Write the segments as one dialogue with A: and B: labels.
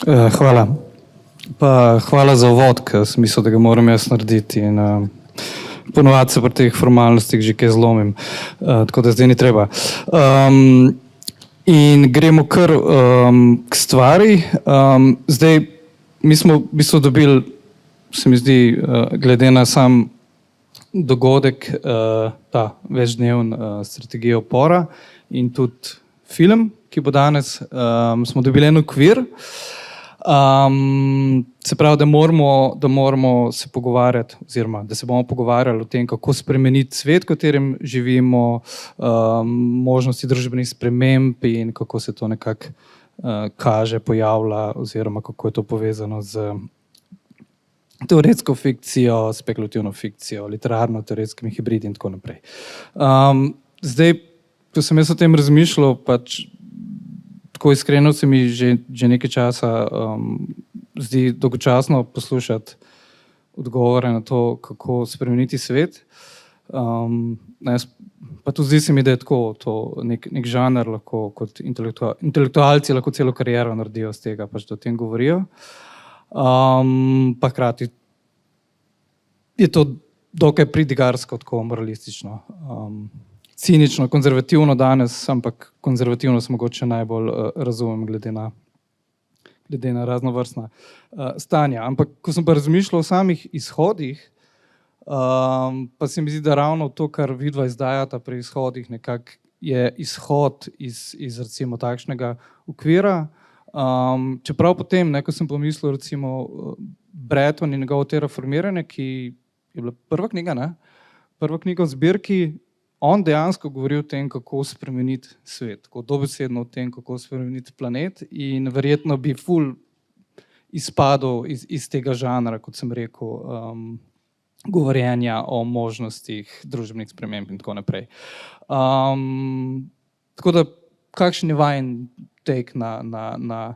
A: Hvala. Hvala za uvod, ker sem mislil, da ga moram jaz narediti. Ponovadi se pri teh formalnostih že kaj zlomim, tako da zdaj ni treba. In gremo kar k stvari. Zdaj, mi smo v bistvu dobili, se mi zdi, glede na sam dogodek, ta večdnevn strategija upora in tudi film, ki bo danes, smo dobili en okvir. Se pravi, da moramo se pogovarjati, oziroma da se bomo pogovarjali o tem, kako spremeniti svet, v katerem živimo, možnosti družbenih sprememb in kako se to nekako kaže, pojavlja, oziroma kako je to povezano z teoretsko fikcijo, spekulativno fikcijo, literarno-teoretskimi hibridi in tako naprej. Zdaj, ko sem jaz o tem razmišljal, pač tako iskreno se mi že nekaj časa zdi dolgočasno poslušati odgovore na to, kako spremeniti svet. Pa tudi zdi se mi, da je tako, to nek žanr lahko kot intelektualci lahko celo kariero naredijo z tega, pač da o tem govorijo. Pa hkrati je to dokaj pridigarsko, tako moralistično. Cinično, konzervativno danes, ampak konzervativnost mogoče najbolj razumem glede na raznovrstna stanja. Ampak ko sem pa razmišljal o samih izhodih, pa se mi zdi, da ravno to, kar vidva izdajata pri izhodih, nekako je izhod iz recimo takšnega okvira. Čeprav potem, ko sem pomislil recimo Breton in njegovo terraformiranje, ki je bila prva knjiga, ne? Prva knjiga v zbirki, on dejansko govori o tem, kako spremeniti svet, tako dobesedno o tem, kako spremeniti planet, in verjetno bi ful izpadel iz tega žanra, kot sem rekel, govorjenja o možnostih družbenih sprememb in tako naprej. Tako da, kakšen je vajen take na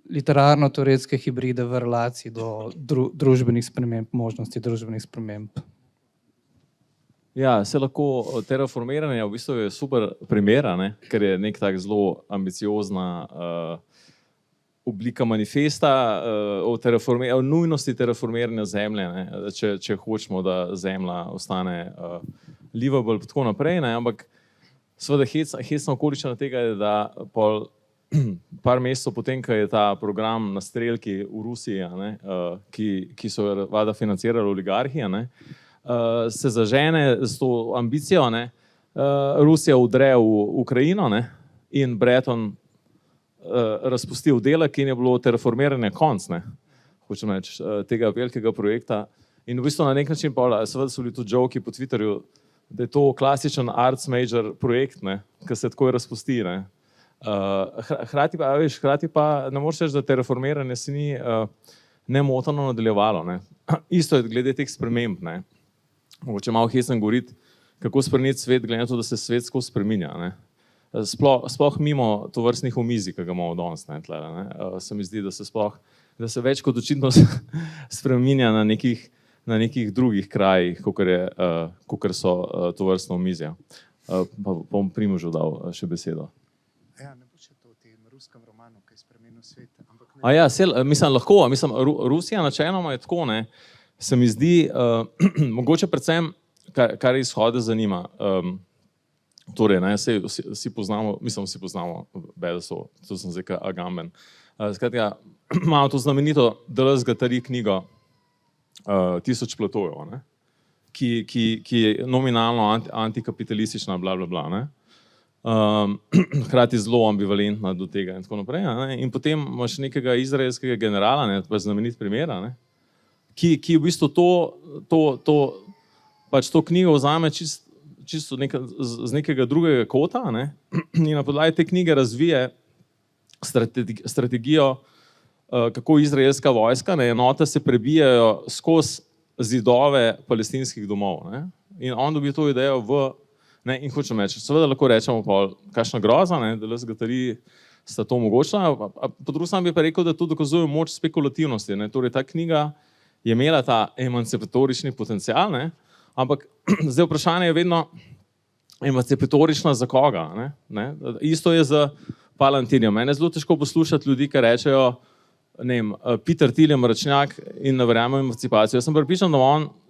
A: literarno-teoretske hibride v relaciji do družbenih sprememb, možnosti družbenih sprememb?
B: Ja, se lahko terraformiranje v bistvu je super primer, ker je nek tak zelo ambiciozna oblika manifesta o nujnosti terraformiranja zemlje, če hočemo, da zemlja ostane livable in tako naprej, ampak seveda hecna okoliščina tega je, da par mesecev potem, ko je ta program na strelki v Rusiji, ki so jo valjda financirali oligarhi, se zažene z to ambicijo, Rusija vdre v Ukrajino in Breton razpusti oddelek in je bilo terraformiranje konc, hočem reči, tega velikega projekta. In v bistvu na nek način, seveda so bili tudi joki po Twitterju, da je to klasičen arts major projekt, ki se takoj razpusti. Hkrati pa ne moreš reči, da terraformiranje se ni nemoteno nadaljevalo. Isto je glede teh sprememb. Mogoče malo hecno govoriti, kako spremeniti svet, glede na to, da se svet skozi spreminja. Sploh mimo tovrstnih omizij, ki ga imamo danes. Se mi zdi, da se več kot očitno spreminja na nekih drugih krajih, kakor so tovrstna omizja. Pa bom Primožu dal še besedo.
C: Ja, ne bo še to v tem ruskem romanu, ki je spremenil svet.
B: Rusija načeloma je tako, se mi zdi, mogoče predvsem, kar izhode zanima. Torej, vsi poznamo, Bedesov, to sem zdaj Agamben. Skratka, imamo to znamenito Deleuze Guattari knjigo Tisoč platojev, ki je nominalno antikapitalistična, hkrati zelo ambivalentna do tega in tako naprej. In potem imaš nekega izraelskega generala, pa znamenit primer, ki v bistvu to knjigo vzame čisto z nekega drugega kota, in na podlagi te knjige razvije strategijo, kako izraelska vojska, enote se prebijajo skozi zidove palestinskih domov. In on dobi to idejo in hočem reči, seveda lahko rečemo kakšna groza, Deleuze Guattari sta to omogočila, po drugi strani bi pa rekel, da to dokazuje moč spekulativnosti. Torej, ta knjiga je imela ta emancipatorični potencial, ampak zdaj vprašanje je vedno emancipatorična za koga. Isto je z Palantirjem. Mene je zelo težko poslušati ljudi, ki rečejo, ne vem, Peter Thiel je mračnjak in ne verjame v emancipacijo. Jaz sem prepričan,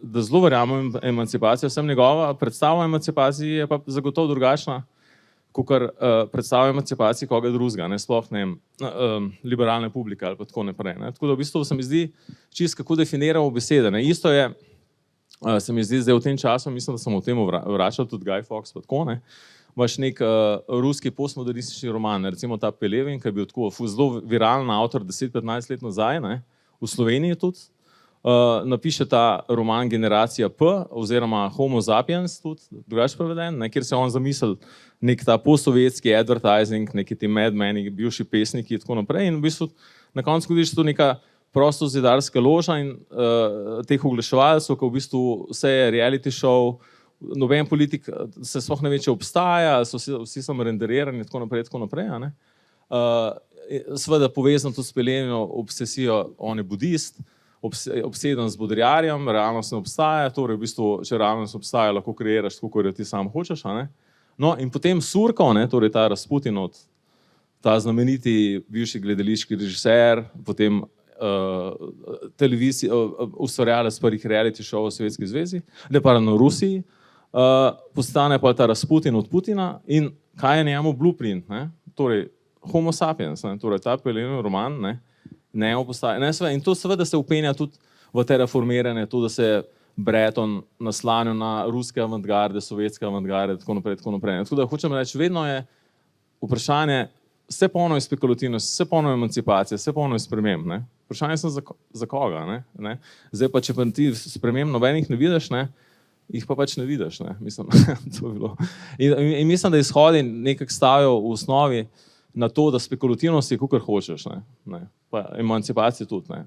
B: da zelo verjame v emancipacijo, sem njegova predstava o emancipaciji je pa zagotovo drugačna, kakor predstava o emancipaciji koga drugega, ne, sploh ne vem, liberalne publike ali pa tako naprej. Ne. Tako da v bistvu se mi zdi čisto kako definiramo besede. Ne. Isto je, se mi zdi zdaj v tem času, mislim, da sem o tem vračal tudi Guy Fawkes pa tako, ne. Imaš nek ruski postmodernistični roman, recimo ta Pelevin, ki je bil tako zelo viralen avtor 10-15 let nazaj, ne, v Sloveniji tudi. Napiše ta roman Generacija P oziroma Homo sapiens, tudi drugače preveden, ne, kjer se on zamislil nek ta postsovjetski advertising, neki ti madmeni, bivši pesniki in tako naprej. In v bistvu na koncu vidiš tu neka prostozidarska loža in teh oglaševalcev, ki v bistvu vse je reality show, noben politik se sploh ne ve, če obstaja, so vsi samo renderirani in tako naprej. A ne? Seveda povezan tudi s Pelevino obsesijo, on je budist, obseden z bodrjarjem, realnost ne obstaja, torej v bistvu, če realnost obstaja, lahko kreiraš tako, kot jo ti sam hočeš. A ne? No in potem Surkov, ne, torej ta Rasputinov, ta znameniti bivši gledališki režiser, potem ustvarjalec prvih reality show v Sovjetski zvezi, ne pa na Rusiji, postane pa ta Rasputin od Putina in kaj je njemu blueprint, ne? Torej Homo sapiens, ne? Torej ta Pelevin roman, njemu postaje, in to seveda se upenja tudi v te reformiranje, to, da se Breton naslanil na ruske avantgarde, sovjetske avantgarde, tako naprej. Tako da hočem reči, vedno je vprašanje, vse polno je spekulativnost, vse polno je emancipacija, vse polno je sprememb, ne? Vprašanje je za koga, ne? Zdaj pa, če pa ti sprememb nobenih ne vidiš, ne? Jih pa pač ne vidiš, ne? Mislim, to je bilo. In mislim, da izhodi nekako stavijo v osnovi na to, da spekulativnost je kakor hočeš, ne? Pa emancipacija tudi, ne?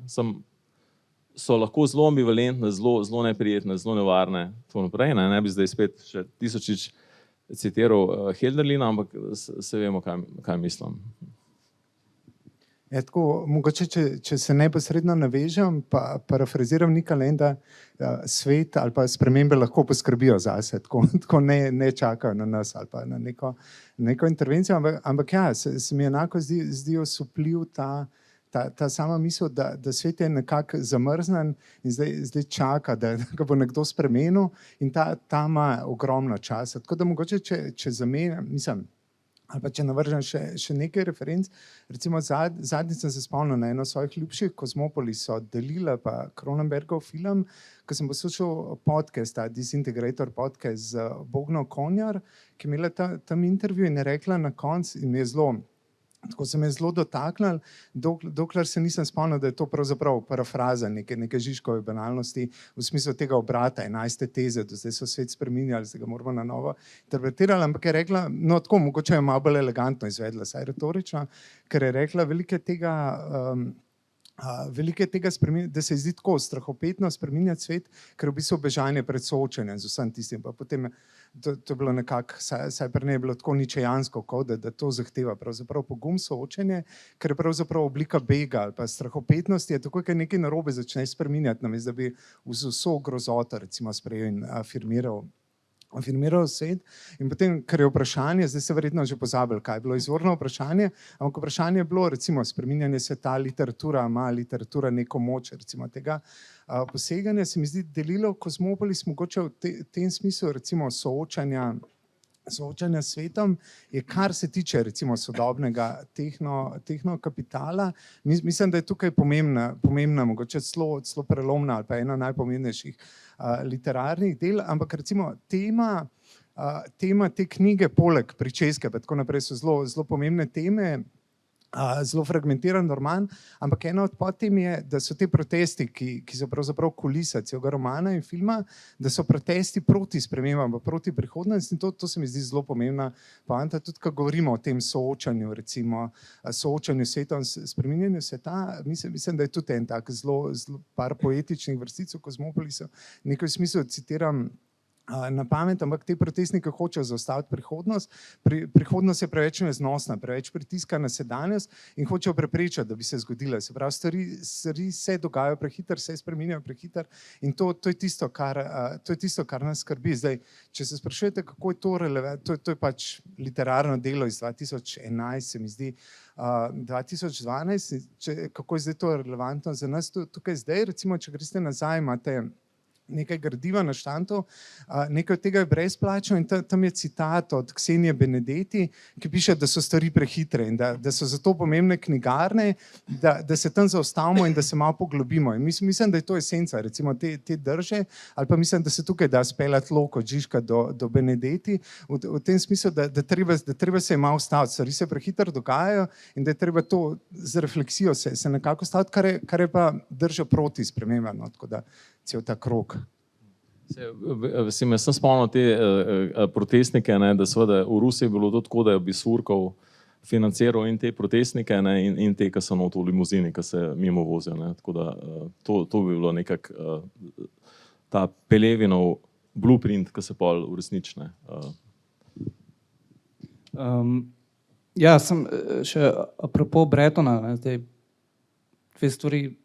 B: So lahko zelo ambivalentne, zelo neprijetne, zelo nevarne, tako naprej, ne bi zdaj spet še tisočič citiral Hölderlina, ampak se vemo, kaj mislim.
C: Ja, tako, mogoče, če se neposredno navežem, pa parafraziram Nika Landa, svet ali pa spremembe lahko poskrbijo zase, tako ne čakajo na nas ali pa na neko intervencijo, ampak ja, se mi enako zdi osupljiv ta sama misel, da svet je nekako zamrznen in zdaj čaka, da ga bo nekdo spremenil in ta ima ogromno časa. Tako da mogoče, če zamenjam, mislim, ali pa če navržem še nekaj referenc, recimo zadnjič sem se spomnil na eno svojih ljubših, Kozmopolis so delila pa Cronenbergov film, ko sem poslušal podcast, ta Disintegrator podcast z Bogno Konjar, ki je imela tam intervju in je rekla na koncu in tako se me je zelo dotaknil, dokler se nisem spomnil, da je to pravzaprav parafraza neke Žižkove banalnosti v smislu tega obrata 11. teze, do zdaj so svet spreminjali, zdaj ga moramo na novo interpretirali, ampak je rekla, no tako, mogoče je malo bolj elegantno izvedla, saj retorično, ker je rekla veliko tega da se zdi tako strahopetno spreminjati svet, ker v bistvu bežanje pred soočenjem z vsem tistim, pa potem to je bilo nekako, saj pri njej je bilo tako ničejansko, da to zahteva pravzaprav pogum soočenje, ker je pravzaprav oblika bega ali pa strahopetnosti, je tako, ker nekaj narobe začne spreminjati, namesto da bi z vso grozoto recimo sprejel in afirmiral svet. In potem, ker je vprašanje, zdaj se verjetno že pozabili, kaj je bilo izvorno vprašanje, ampak vprašanje je bilo recimo spreminjanje sveta, ima literatura neko moč, recimo tega poseganja, se mi zdi delilo Kozmopolis mogoče v tem smislu recimo soočanja s svetom, je kar se tiče recimo sodobnega tehnokapitala. Mislim, da je tukaj pomembna mogoče celo prelomna ali pa ena najpomembnejših literarnih del, ampak recimo tema te knjige poleg pričeske, pa tako naprej so zelo pomembne teme, zelo fragmentiran roman, ampak ena od podtem je, da so te protesti, ki so pravzaprav kulisa celega romana in filma, da so protesti proti spremembam, proti prihodnosti in to se mi zdi zelo pomembna poanta, tudi ko govorimo o tem soočanju, recimo soočanju sveta in spreminjanju sveta, mislim, da je tudi en tak zelo par poetičnih vrstic v Kozmopolisu, nekaj v smislu citiram na pamet, ampak te protestniki hočejo zaustaviti prihodnost. Prihodnost je preveč neznosna, preveč pritiska na sedanjost in hočejo preprečiti, da bi se zgodila. Se pravi, stvari se dogajajo prehitro, se spreminjajo prehitro in to je tisto, kar nas skrbi. Zdaj, če se sprašujete, kako je to relevantno, to je pač literarno delo iz 2011, se mi zdi, 2012, kako je zdaj to relevantno za nas tukaj zdaj, recimo, če greste nazaj, imate nekaj gradiva na štantu, nekaj od tega je brezplačno in tam je citat od Ksenije Benedetti, ki piše, da so stvari prehitre in da so zato pomembne knjigarne, da se tam zaustavimo in da se malo poglobimo. In mislim, da je to esenca, recimo te drže, ali pa mislim, da se tukaj da speljati lok od Žižka do Benedetti, v tem smislu, da treba se malo staviti, stvari se prehitro dogajajo in da je treba to z refleksijo se nekako staviti, kar je pa drža proti spremembam, no, tako da cel ta krog.
B: Jaz sem spomnil te protestnike, ne, da seveda v Rusiji je bilo to tako, da je Bisurkov financiral in te protestnike, ne, in te, ki so not v limuzini, ki se mimo vozijo. Ne. Tako da to bi bilo nekako ta Pelevinov blueprint, ki se pol uresniči.
A: Ja, sem še apropo Bretona, ne, zdaj dve stvari.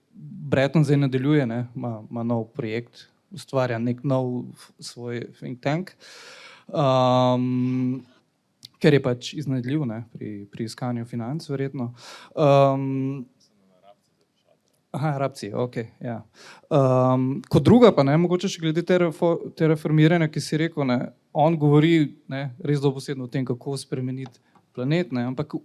A: Breton zdaj nadaljuje, ima nov projekt, ustvarja nek nov svoj think tank, ker je pač iznajdljiv, ne, pri iskanju financ, verjetno. Rabci, ok, ja. Kot druga pa, ne, mogoče še glede te reformiranja, ki si rekel, ne, on govori, ne, res dobesedno o tem, kako spremeniti planet, ne, ampak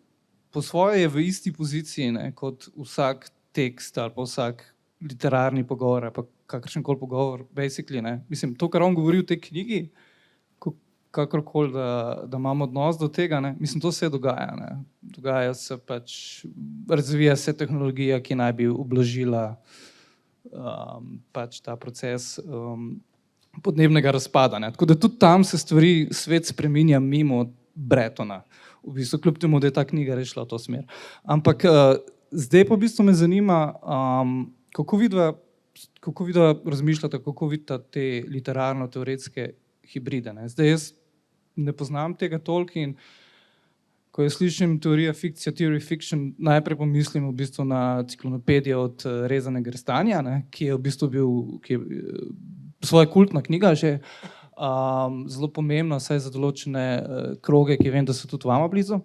A: po svoje je v isti poziciji, ne, kot vsak tekst ali pa vsak literarni pogovor ali pa kakršenkoli pogovor, basically, ne. Mislim, to, kar on govori v tej knjigi, kakorkoli, da imamo odnos do tega, ne, mislim, to se dogaja, ne. Dogaja se pač, razvija se tehnologija, ki naj bi ublažila pač ta proces podnebnega razpada, ne. Tako da tudi tam se stvari, svet spreminja mimo Bretona, v bistvu, kljub temu, da je ta knjiga res šla v to smer. Ampak zdaj pa v bistvu me zanima, kako vidva razmišljate, kako vidite te literarno-teoretske hibride, ne? Zdaj jaz ne poznam tega toliko in ko jaz slišim teorija fikcija, theory fiction, najprej pomislim v bistvu na Ciklonopedijo od Rezanega Restanja, ne? Ki je v bistvu svoja kultna knjiga že, zelo pomembna, vsaj za določene kroge, ki vem, da so tudi vama blizu.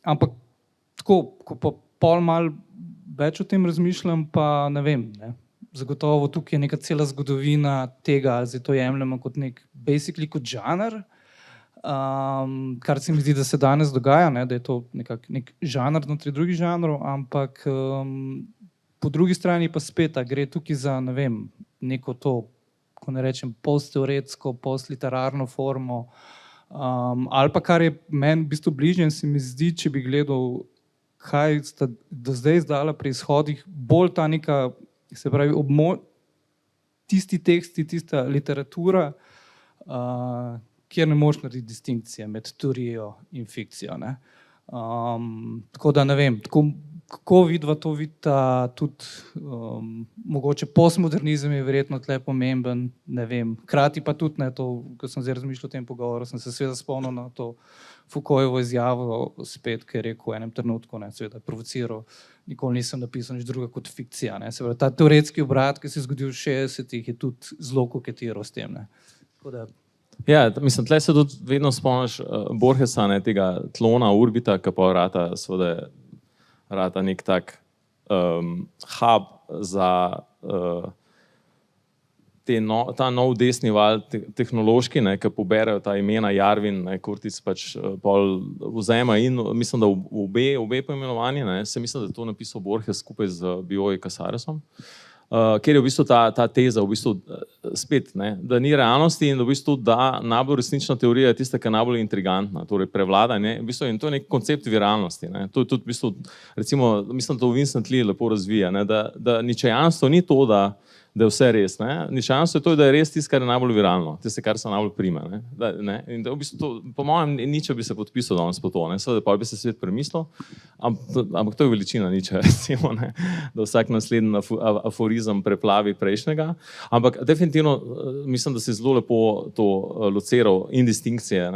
A: Ampak tako, ko pa pol malo več o tem razmišljam, pa ne vem, ne. Zagotovo tukaj je neka cela zgodovina tega, zdaj to jemljemo kot basically kot žanr, kar se mi zdi, da se danes dogaja, ne, da je to nek žanr znotraj drugih žanrov, ampak po drugi strani pa spet, gre tukaj za, ne vem, neko to, ko ne rečem, postteoretsko, postliterarno formo, ali pa kar je meni v bistvu bližje, se mi zdi, če bi gledal, kaj sta do zdaj izdala pri izhodih, bolj ta neka, se pravi, tisti teksti, tista literatura, kjer ne moreš narediti distinkcije med teorijo in fikcijo, ne. Tako da ne vem, kako vidva to vidita tudi, mogoče postmodernizem je verjetno tle pomemben, ne vem, hkrati pa tudi ne to, ko sem zdaj razmišljal o tem pogovoru, sem se seveda spomnil na to Foucaultovo izjavo spet, ki je rekel v enem trenutku, ne, seveda provociral, nikoli nisem napisal nič druga kot fikcija, ne, se pravi, ta teoretski obrat, ki se je zgodil v 60-ih, je tudi zelo koketiral s tem, ne. Tako da
B: ja, mislim, tle se tudi vedno spomniš Borgesa, ne, tega tlona, Urbita, ki pa rata nek tak hub za ta nov desni val tehnološki, ne, ki poberajo ta imena Jarvin, ne, Kurtic pač pol vzema in mislim, da obe poimenovanje, ne, se mislim, da je to napisal Borges skupaj z Bioy Casaresom. Kjer je v bistvu ta teza, v bistvu spet, ne, da ni realnosti in da v bistvu da najbolj resnična teorija je tista, ki je najbolj intrigantna, torej prevladanje, v bistvu, in to je nek koncept viralnosti, ne. To je tudi v bistvu, recimo, mislim, da to Vincent Lee lepo razvija, ne, da ničejanstvo ni to, da je vse res. Ničanstvo je to, da je res tisto, kar je najbolj viralno, tisto, kar se najbolj prime. In da v bistvu to, po mojem, niče bi se podpisal danes po to, seveda pa bi se svet premislil, ampak to je veličina niče, recimo, da vsak naslednji aforizem preplavi prejšnjega. Ampak definitivno mislim, da si zelo lepo to lociral in distinkcije,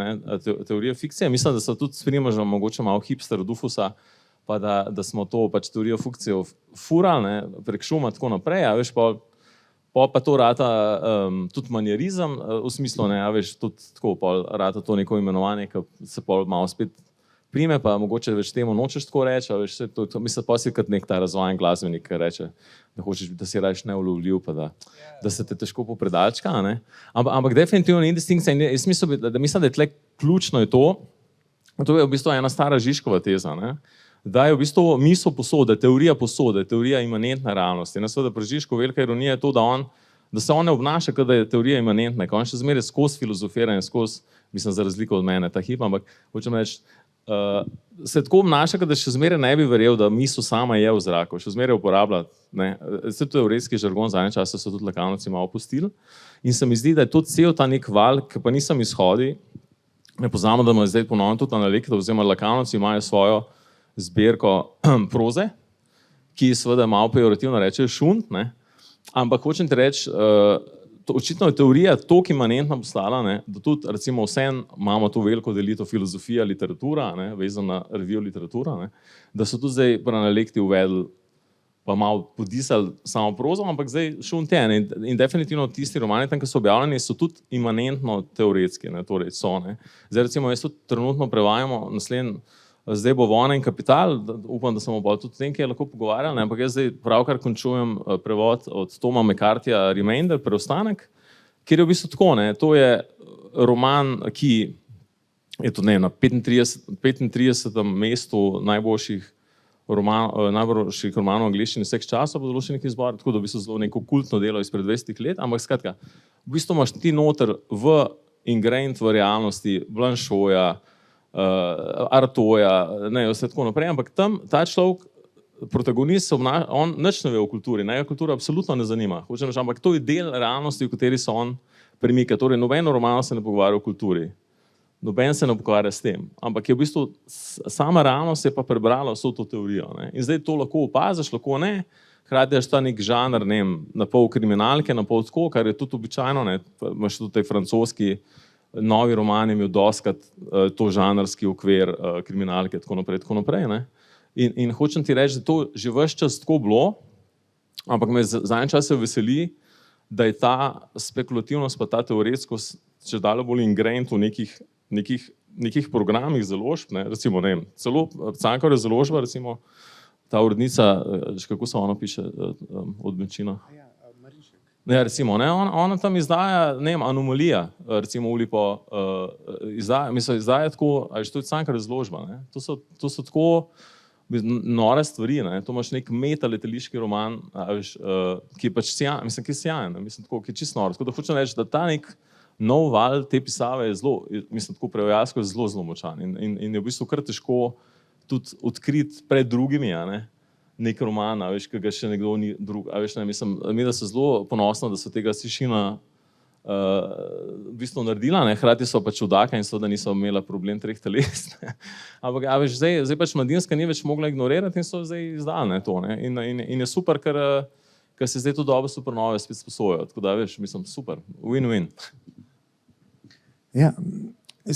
B: teorije fikcije. Mislim, da so tudi s Primožem mogoče malo hipster od Dufusa, pa da smo to pač teorijo fikcije furali prek šuma tako naprej, a veš pa to rata tudi manjerizem, v smislu, a veš, tudi tako rata to neko imenovanje, ki se pol malo spet prime, pa mogoče več temu nočeš tako reči, a veš, mislim, pa si kot nek ta razvajen glasbenik, ki reče, da hočeš, da si rajš neulovljiv, pa da se te težko popredalčka, ampak definitivno ni distinkcija in jaz mislim, da je tle ključno je to je v bistvu ena stara Žižkova teza, da je v bistvu misel posode, teorija imanentne realnosti. Seveda pri Žižku velika ironija je to, da se on ne obnaša, kot da je teorija imanentna, ko on še zmeraj skozi filozofiranje, mislim, za razliko od mene, ta hip, ampak hočem reči, se tako obnaša, da še zmeraj ne bi verjel, da misel sama je v zraku, še zmeraj uporablja, vse teoretski žargon, zadnje čase so tudi lakanovci malo opustili in se mi zdi, da je to cel ta nek val, ki pa nisem izhodil, ne poznamo, da ima zdaj ponovno tudi analekto, oziroma lakanovci imajo svojo zbirko proze, ki seveda malo pejorativno reče šunt, ampak hočem ti reči, očitno je teorija toliko imanentna postala, da tudi recimo vseeno imamo to veliko delitev filozofija, literatura, vezano na revijo literatura, da so tudi zdaj pri analekti uvedli pa malo podisali samo prozo, ampak zdaj šunt je. In definitivno tisti romani tam, ki so objavljeni, so tudi imanentno teoretski, torej so. Zdaj recimo jaz tudi trenutno prevajamo naslednji, zdaj bo Vojna in kapital, upam, da smo pa tudi o tem, ki je lahko pogovarjali, ampak jaz zdaj pravkar končujem prevod od Toma McCarthyja Remainder, preostanek, kjer je v bistvu tako, to je roman, ki je tudi na 35. mestu najboljših romanov angleščine vseh časov po določenih izborih, tako da v bistvu zelo neko kultno delo izpred 20 let, ampak skratka, v bistvu imaš ti noter ingrained v realnosti Blanchoja, Artoja, vse tako naprej, ampak tam ta človek, protagonist, on nič ne ve o kulturi, njega kultura absolutno ne zanima, ampak to je del realnosti, v kateri se on premika, torej nobeno romano se ne pogovarja o kulturi, noben se ne pogovarja s tem, ampak je v bistvu sama realnost je pa prebrala vso to teorijo. In zdaj to lahko opaziš, lahko ne, hkrati je ta nek žanr, na pol kriminalke, na pol tako, kar je tudi običajno, imaš tudi tej francoski novi roman je imel doskrat to žanrski okvir kriminalke, tako naprej. In hočem ti reči, da to že ves čas tako bilo, ampak me zadnji čas se veseli, da je ta spekulativnost pa ta teoretskost če dalje bolj ingrained v nekih programih založb, recimo, celo Cankarjeva založba, recimo, ta urednica, kako se ona piše, od Benčina? Recimo, ona tam izdaja, Anomalija, recimo Ulipo, izdaja tako, ali to je Cankarjeva založba, to so tako nore stvari, to imaš nek meta-letališki roman, ki je pač sjajen, ki je sjajen, ki je čisto nor, tako da hočem reči, da ta nek nov val te pisave je zelo, tako prevajalsko je zelo močan in je v bistvu kar težko tudi odkriti pred drugimi, nek roman, ki ga še nekdo ni drug, mi da so zelo ponosni, da so tega Sišina v bistvu naredila, hkrati so pač čudaka in so, da niso imela problem 3 teles, ampak zdaj pač Mladinska ni več mogla ignorirati in so zdaj izdali to, in je super, ker se zdaj to dobo supernove spet sposojajo, tako da super, win-win.
C: Ja,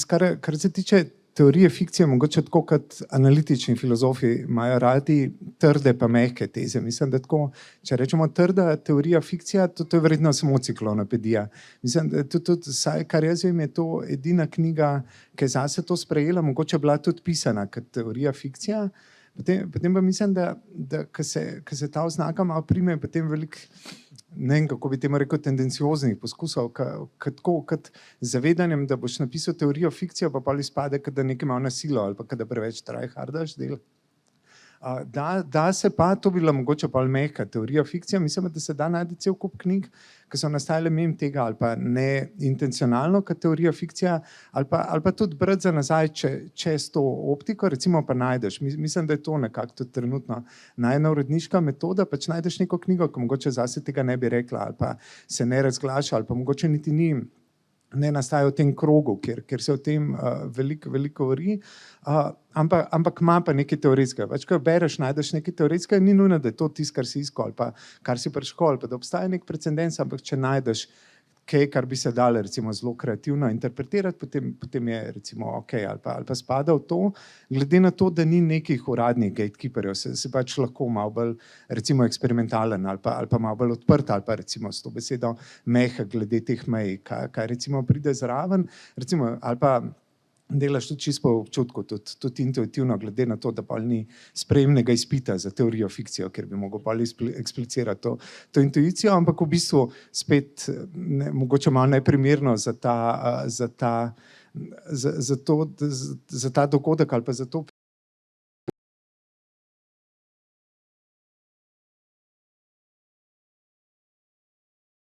C: kar se tiče teorije fikcije, mogoče tako kot analitični filozofi imajo radi trde pa mehke teze. Mislim, da tako, če rečemo trda teorija fikcija, to je verjetno samo ciklonopedija. Mislim, da tudi, kar jaz vem, je to edina knjiga, ki je zase to sprejela, mogoče bila tudi pisana kot teorija fikcija. Potem pa mislim, da ko se ta oznaka malo prime, potem veliko, ne vem, kako bi temu rekel, tendencioznih poskusov, kot zavedanjem, da boš napisal teorijo fikcijo, pa pol izpade, da nekaj malo nasilo ali pa da preveč tryhardaš del. Da se pa, to bi bila mogoče pa mehka teorija fikcija, mislim, da se da najti cel kup knjig, ki so nastajale mimo tega, ali pa ne intencionalno, kot teorija fikcija, ali pa tudi brati za nazaj čez to optiko, recimo pa najdeš. Mislim, da je to nekako tudi trenutno najna uredniška metoda, pač najdeš neko knjigo, ki mogoče zase tega ne bi rekla, ali pa se ne razglaša, ali pa mogoče niti ne nastaja v tem krogu, kjer se o tem veliko govori, ampak ima pa nekaj teoretskega. Pač, ko bereš, najdeš nekaj teoretskega, ni nujno, da je to tisto, kar si iskal, ali pa kar si prišel, ali pa da obstaja nek precedens, ampak če najdeš kaj, kar bi se dalo recimo zelo kreativno interpretirati, potem je recimo ok, ali pa spada v to, glede na to, da ni nekih uradnih gatekeeperjev, se pač lahko malo bolj recimo eksperimentalen ali pa malo bolj odprt, ali pa recimo s to besedo mehak glede teh mej, kaj recimo pride zraven, recimo, ali pa delaš tudi čisto po občutku, tudi intuitivno, glede na to, da pa ni sprejemnega izpita za teorijo fikcijo, ker bi mogel pa eksplicirati to intuicijo, ampak v bistvu spet mogoče malo neprimerno za ta dogodek ali pa za to